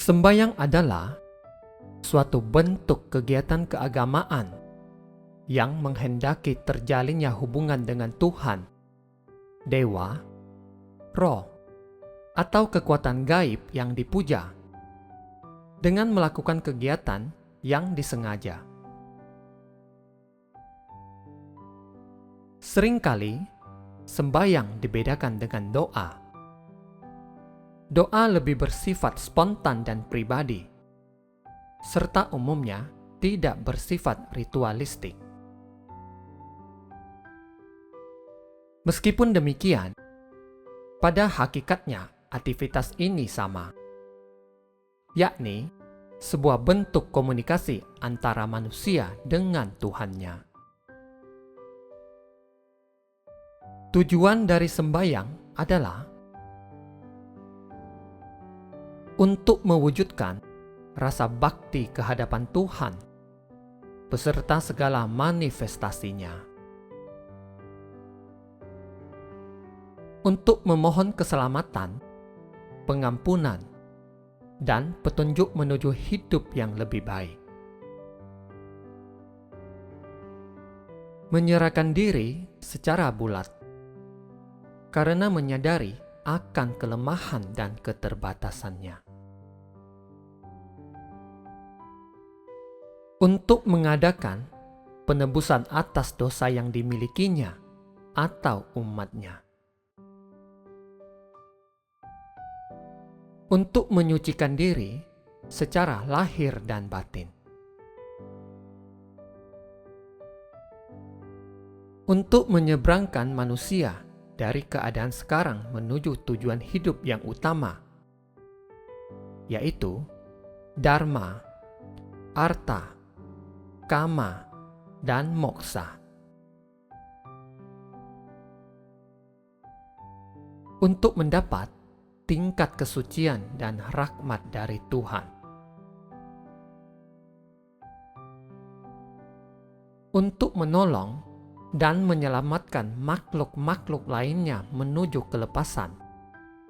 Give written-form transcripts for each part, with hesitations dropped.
Sembahyang adalah suatu bentuk kegiatan keagamaan yang menghendaki terjalinnya hubungan dengan Tuhan, dewa, roh, atau kekuatan gaib yang dipuja dengan melakukan kegiatan yang disengaja. Seringkali, sembahyang dibedakan dengan doa. Doa lebih bersifat spontan dan pribadi, serta umumnya tidak bersifat ritualistik. Meskipun demikian, pada hakikatnya aktivitas ini sama, yakni sebuah bentuk komunikasi antara manusia dengan Tuhannya. Tujuan dari sembahyang adalah untuk mewujudkan rasa bakti kehadapan Tuhan beserta segala manifestasinya, untuk memohon keselamatan, pengampunan, dan petunjuk menuju hidup yang lebih baik. Menyerahkan diri secara bulat karena menyadari akan kelemahan dan keterbatasannya. Untuk mengadakan penebusan atas dosa yang dimilikinya atau umatnya. Untuk menyucikan diri secara lahir dan batin. Untuk menyeberangkan manusia dari keadaan sekarang menuju tujuan hidup yang utama, yaitu Dharma, Artha, Kama, dan Moksa. Untuk mendapat tingkat kesucian dan rahmat dari Tuhan. Untuk menolong dan menyelamatkan makhluk-makhluk lainnya menuju kelepasan,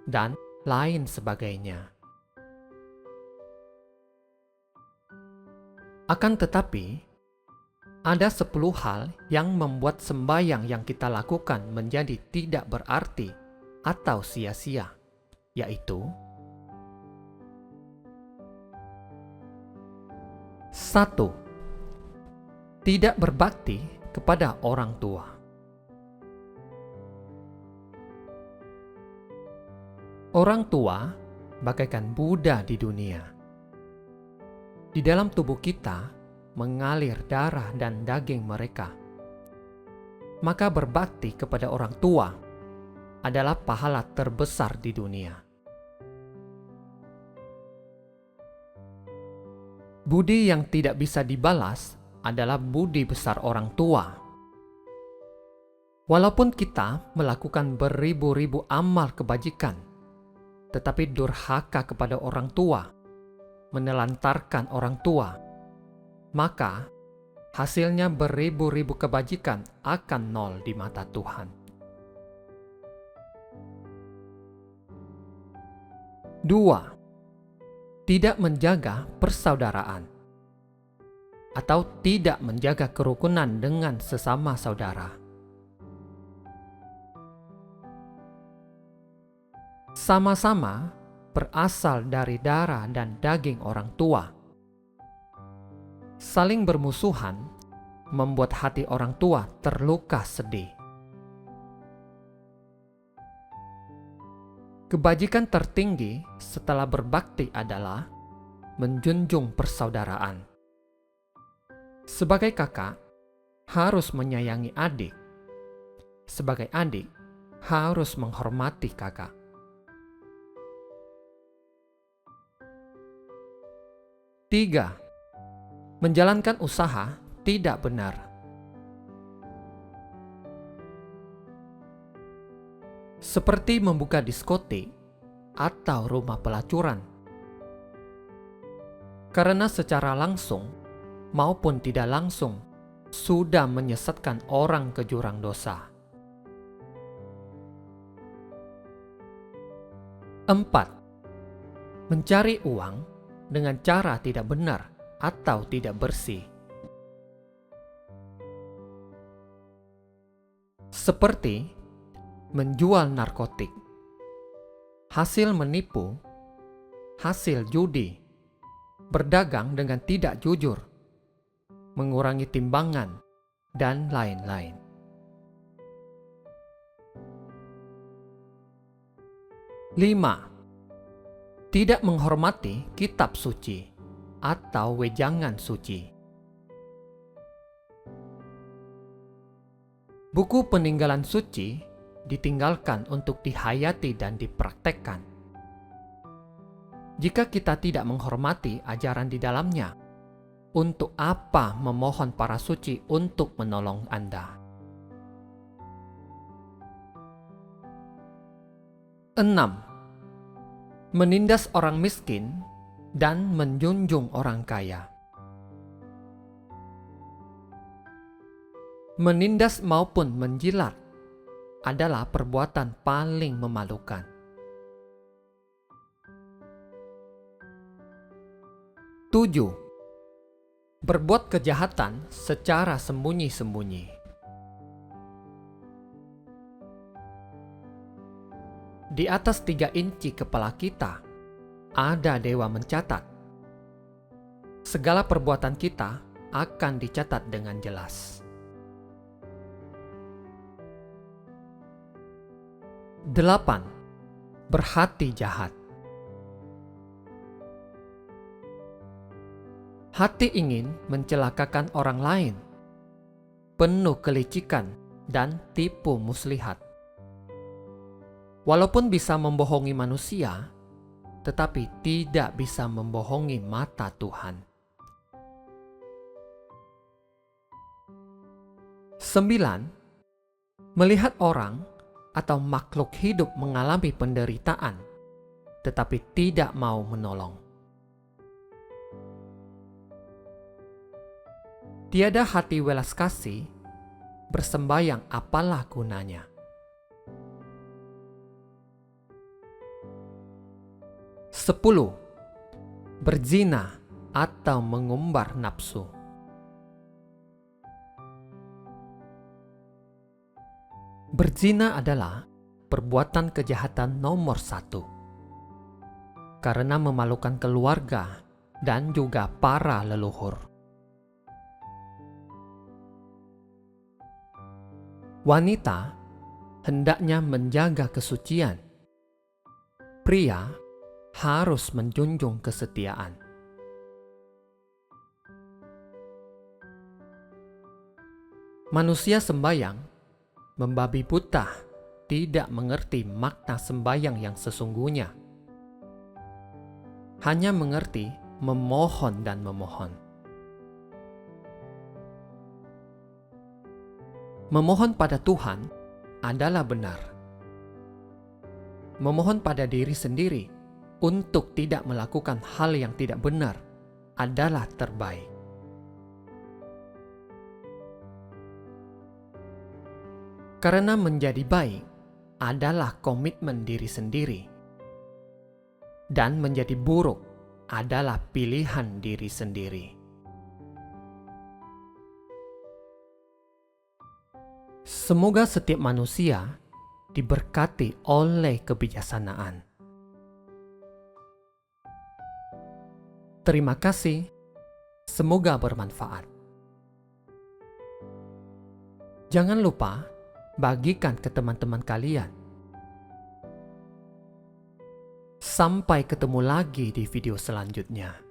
dan lain sebagainya. Akan tetapi, ada 10 hal yang membuat sembahyang yang kita lakukan menjadi tidak berarti atau sia-sia, yaitu 1. Tidak berbakti kepada orang tua. Orang tua bagaikan Buddha di dunia. Di dalam tubuh kita mengalir darah dan daging mereka. Maka berbakti kepada orang tua adalah pahala terbesar di dunia. Budi yang tidak bisa dibalas adalah budi besar orang tua. Walaupun kita melakukan beribu-ribu amal kebajikan, tetapi durhaka kepada orang tua, menelantarkan orang tua, maka hasilnya beribu-ribu kebajikan akan nol di mata Tuhan. 2. Tidak menjaga persaudaraan atau tidak menjaga kerukunan dengan sesama saudara. Sama-sama berasal dari darah dan daging orang tua. Saling bermusuhan membuat hati orang tua terluka sedih. Kebajikan tertinggi setelah berbakti adalah menjunjung persaudaraan. Sebagai kakak, harus menyayangi adik. Sebagai adik, harus menghormati kakak. 3. Menjalankan usaha tidak benar. Seperti membuka diskotik atau rumah pelacuran. Karena secara langsung maupun tidak langsung sudah menyesatkan orang ke jurang dosa. 4. Mencari uang dengan cara tidak benar atau tidak bersih. Seperti menjual narkotik, hasil menipu, hasil judi, berdagang dengan tidak jujur, mengurangi timbangan, dan lain-lain. 5. Tidak menghormati kitab suci atau wejangan suci. Buku peninggalan suci ditinggalkan untuk dihayati dan dipraktekkan. Jika kita tidak menghormati ajaran di dalamnya, untuk apa memohon para suci untuk menolong Anda? 6. Menindas orang miskin dan menjunjung orang kaya. Menindas maupun menjilat adalah perbuatan paling memalukan. 7. Berbuat kejahatan secara sembunyi-sembunyi. Di atas 3 inci kepala kita, ada dewa mencatat. Segala perbuatan kita akan dicatat dengan jelas. 8. Berhati jahat. Hati ingin mencelakakan orang lain, penuh kelicikan dan tipu muslihat. Walaupun bisa membohongi manusia, tetapi tidak bisa membohongi mata Tuhan. 9. Melihat orang atau makhluk hidup mengalami penderitaan, tetapi tidak mau menolong. Tiada hati welas kasih, bersembayang apalah gunanya. 10. Berzina atau mengumbar nafsu. Berzina adalah perbuatan kejahatan nomor 1 karena memalukan keluarga dan juga para leluhur. Wanita hendaknya menjaga kesucian. Pria harus menjunjung kesetiaan. Manusia sembayang membabi buta, tidak mengerti makna sembayang yang sesungguhnya. Hanya mengerti memohon dan memohon. Memohon pada Tuhan adalah benar. Memohon pada diri sendiri untuk tidak melakukan hal yang tidak benar adalah terbaik. Karena menjadi baik adalah komitmen diri sendiri, dan menjadi buruk adalah pilihan diri sendiri. Semoga setiap manusia diberkati oleh kebijaksanaan. Terima kasih, semoga bermanfaat. Jangan lupa bagikan ke teman-teman kalian. Sampai ketemu lagi di video selanjutnya.